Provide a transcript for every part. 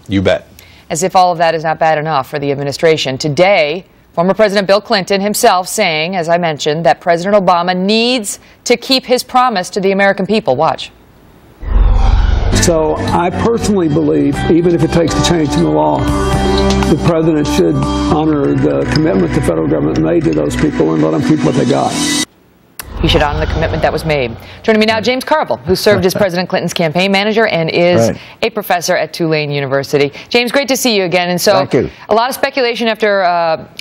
You bet. As if all of that is not bad enough for the administration. Today, former President Bill Clinton himself saying, as I mentioned, that President Obama needs to keep his promise to the American people. Watch. So I personally believe, even if it takes a change in the law, the president should honor the commitment the federal government made to those people and let them keep what they got. He should honor the commitment that was made. Joining me now, James Carville, who served as President Clinton's campaign manager and is a professor at Tulane University. James, great to see you again. And so, thank you. A lot of speculation after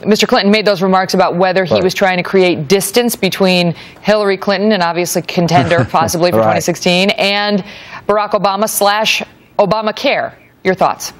Mr. Clinton made those remarks about whether he was trying to create distance between Hillary Clinton, and obviously contender possibly for 2016, and Barack Obama / ObamaCare. Your thoughts?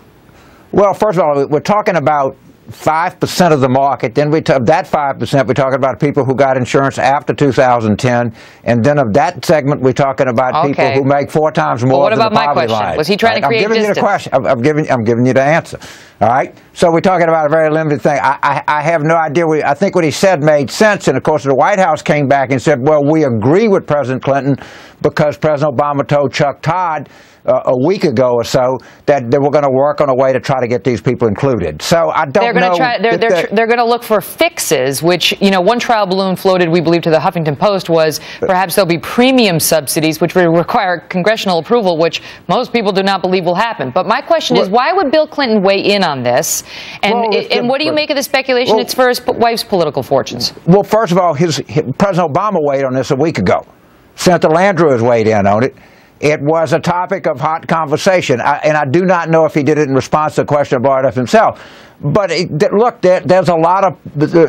Well, first of all, we're talking about 5% of the market. Then of that 5%, we're talking about people who got insurance after 2010, and then of that segment, we're talking about people who make 4 times more than the poverty line. What about my question? Was he trying to create distance? I'm giving you the question. I'm giving you the answer. All right. So we're talking about a very limited thing. I have no idea. I think what he said made sense, and of course the White House came back and said, well, we agree with President Clinton because President Obama told Chuck Todd a week ago or so that they were going to work on a way to try to get these people included. So I don't know. They're going to look for fixes, which, you know, one trial balloon floated, we believe, to the Huffington Post was perhaps there'll be premium subsidies, which would require congressional approval, which most people do not believe will happen. But my question is, why would Bill Clinton weigh in on this? And what do you make of the speculation it's for his wife's political fortunes? Well, first of all, President Obama weighed on this a week ago. Senator Landrieu has weighed in on it. It was a topic of hot conversation, and I do not know if he did it in response to a question brought up himself. But look, there's a lot of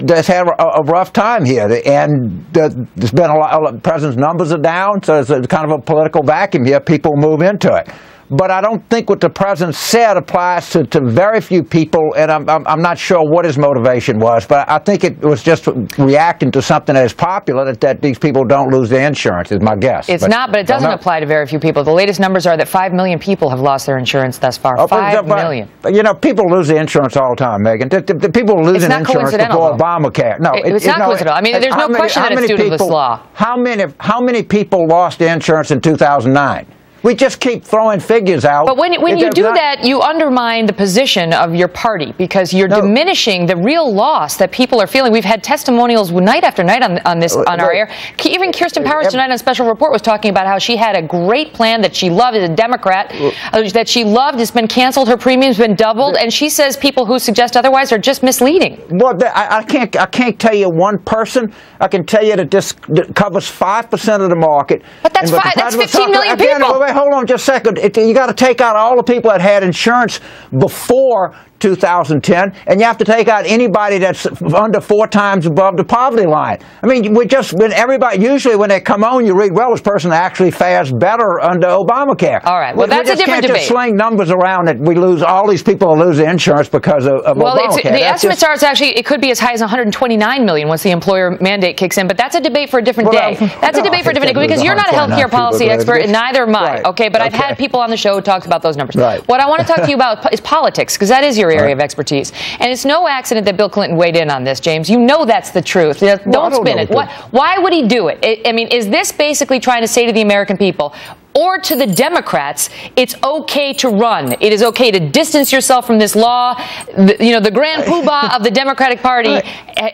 that's had a rough time here, and there's been a lot. The president's numbers are down, so it's kind of a political vacuum here. People move into it. But I don't think what the president said applies to very few people, and I'm not sure what his motivation was. But I think it was just reacting to something that is popular, that these people don't lose their insurance, is my guess. It's not, but it doesn't apply to very few people. The latest numbers are that 5 million people have lost their insurance thus far. 5 million. You know, people lose their insurance all the time, Megyn. The people losing insurance before Obamacare. No, it's not coincidental. I mean, there's no question that it's due to this law. How many people lost their insurance in 2009? We just keep throwing figures out. But when you do that, you undermine the position of your party, because you're diminishing the real loss that people are feeling. We've had testimonials night after night on our air. Even Kirsten Powers tonight on Special Report was talking about how she had a great plan that she loved as a Democrat, that she loved. It's been canceled. Her premium's been doubled. And she says people who suggest otherwise are just misleading. Well, I can't tell you one person. I can tell you that this covers 5% of the market. But that's 15 million people. Hold on just a second. You got to take out all the people that had insurance before 2010, and you have to take out anybody that's under 4 times above the poverty line. I mean, usually when they come on, you read, well, this person actually fares better under Obamacare. All right. Well, that's a different debate. We just sling numbers around that we lose, all these people lose their insurance because of Obamacare. The estimates are it could be as high as 129 million once the employer mandate kicks in, but that's a debate for a different day. That's a debate for a different day, because you're not a healthcare policy expert, and neither am I. Okay, but I've had people on the show who talked about those numbers. What I want to talk to you about is politics, because that is your area of expertise. And it's no accident that Bill Clinton weighed in on this, James. You know that's the truth. Don't spin it. Why would he do it? I mean, is this basically trying to say to the American people, or to the Democrats, it's okay to run. It is okay to distance yourself from this law. The grand poobah of the Democratic Party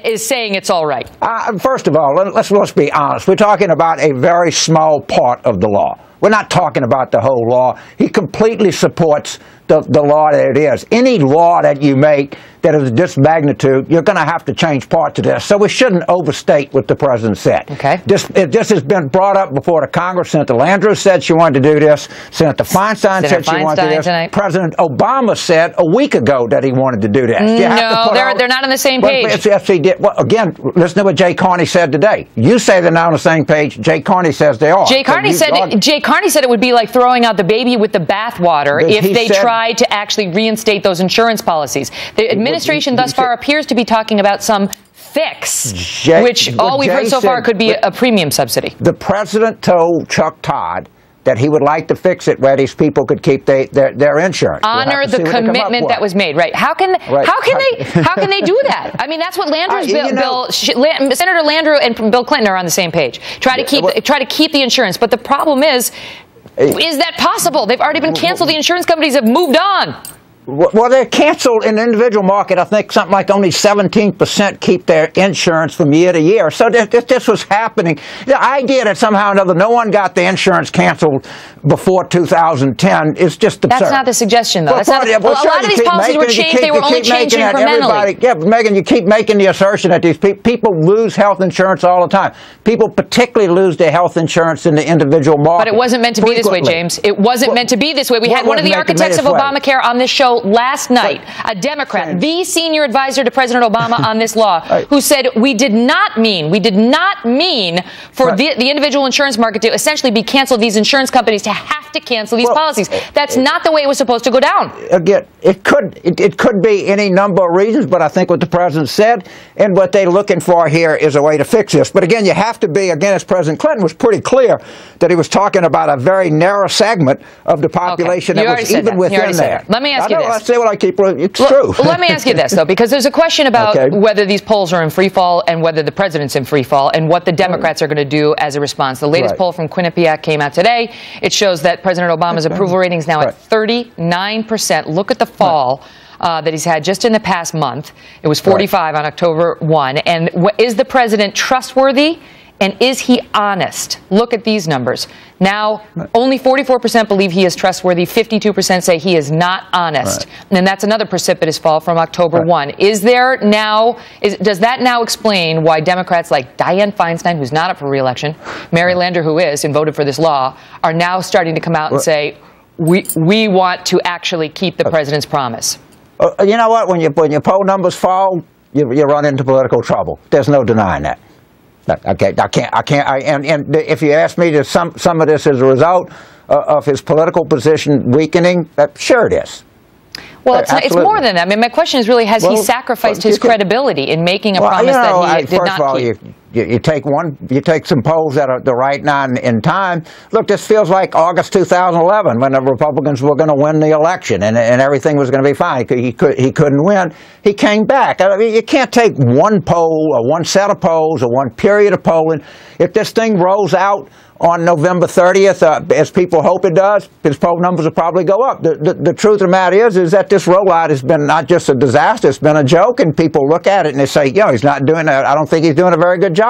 is saying it's all right. First of all, let's be honest. We're talking about a very small part of the law. We're not talking about the whole law. He completely supports the law that it is. Any law that you make that is this magnitude, you're going to have to change parts of this. So we shouldn't overstate what the president said. Okay. This has been brought up before the Congress. Senator Landrieu said she wanted to do this. Senator Feinstein said she wanted to do this. Tonight. President Obama said a week ago that he wanted to do this. No, they're not on the same page. Yes, he did. Well, again, listen to what Jay Carney said today. You say they're not on the same page. Jay Carney says they are. Jay Carney said it would be like throwing out the baby with the bathwater if they tried to actually reinstate those insurance policies. The administration thus far appears to be talking about some fix, which all we've heard so far could be a premium subsidy. The president told Chuck Todd that he would like to fix it where these people could keep their insurance. Honor the commitment that was made, right? How can they do that? I mean, that's what Landrieu's Senator Landrieu and Bill Clinton are on the same page. Try to keep the insurance, but the problem is that possible? They've already been canceled. The insurance companies have moved on. Well, they're canceled in the individual market. I think something like only 17% keep their insurance from year to year. So this was happening. The idea that somehow or another no one got the insurance canceled before 2010 is just absurd. That's not the suggestion, though. A lot of these policies were changed. They were only changed incrementally. Yeah, but Megyn, you keep making the assertion that these people lose health insurance all the time. People particularly lose their health insurance in the individual market. But it wasn't meant to be this way, James. It wasn't meant to be this way. We had one of the architects of Obamacare on this show last night, a Democrat, the senior advisor to President Obama on this law, who said we did not mean for the individual insurance market to essentially be canceled, these insurance companies to have to cancel these policies. That's not the way it was supposed to go down. Again, it could be any number of reasons, but I think what the president said and what they're looking for here is a way to fix this. But again, you have to be, again, as President Clinton was pretty clear that he was talking about a very narrow segment of the population that was even within there. Let me ask you this. I say what I keep. It's true. Let me ask you this, though, because there's a question about whether these polls are in free fall and whether the president's in free fall and what the Democrats are going to do as a response. The latest poll from Quinnipiac came out today. It shows that President Obama's approval rating is now at 39%. Look at the fall that he's had just in the past month. It was 45 on October 1. And is the president trustworthy? And is he honest? Look at these numbers. Now, only 44% believe he is trustworthy. 52% say he is not honest. And that's another precipitous fall from October 1. Does that now explain why Democrats like Dianne Feinstein, who's not up for re-election, Mary Lander, who is and voted for this law, are now starting to come out and say, we want to actually keep the president's promise? You know what? When your poll numbers fall, you run into political trouble. There's no denying that. Okay, and if you ask me, some of this is a result of his political position weakening, sure it is. Well, it's more than that. I mean, my question is really, has he sacrificed his credibility in making a promise that he did not keep? You take some polls that are the right now in time. Look, this feels like August 2011 when the Republicans were going to win the election and everything was going to be fine. He couldn't win. He came back. I mean, you can't take one poll or one set of polls or one period of polling. If this thing rolls out on November 30th, as people hope it does, his poll numbers will probably go up. The truth of the matter is that this rollout has been not just a disaster, it's been a joke, and people look at it and they say, he's not doing that. I don't think he's doing a very good job.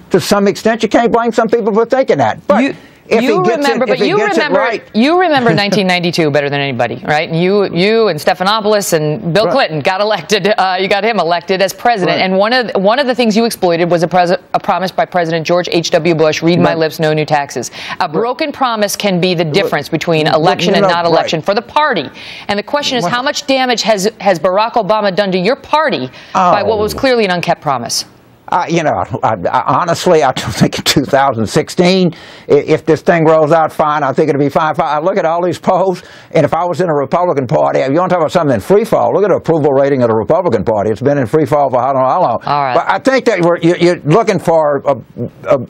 To some extent, you can't blame some people for thinking that. But you remember 1992 better than anybody, right? You and Stephanopoulos and Bill Clinton got elected. You got him elected as president. And one of the things you exploited was a promise by President George H.W. Bush: read my lips, no new taxes. A broken promise can be the difference between election and not election for the party. And the question is, how much damage has Barack Obama done to your party by what was clearly an unkept promise? Honestly, I don't think in 2016, if this thing rolls out fine, I think it'll be fine. I look at all these polls, and if I was in a Republican Party, if you want to talk about something in free fall, look at the approval rating of the Republican Party. It's been in free fall for I don't know how long. All right. But I think that you're looking for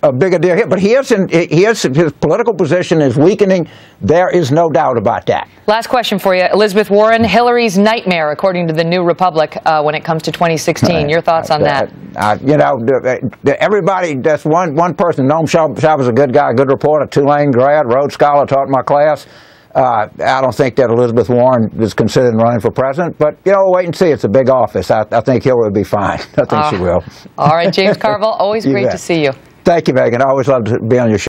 a bigger deal here. But his political position is weakening. There is no doubt about that. Last question for you. Elizabeth Warren, Hillary's nightmare, according to the New Republic, when it comes to 2016. Your thoughts on that? Everybody, that's one person. Noam Shaw was a good guy, a good reporter, Tulane grad, Rhodes Scholar, taught my class. I don't think that Elizabeth Warren is considering running for president, but, we'll wait and see. It's a big office. I think Hillary will be fine. I think she will. All right, James Carville, always great to see you. Thank you, Megyn. I always love to be on your show.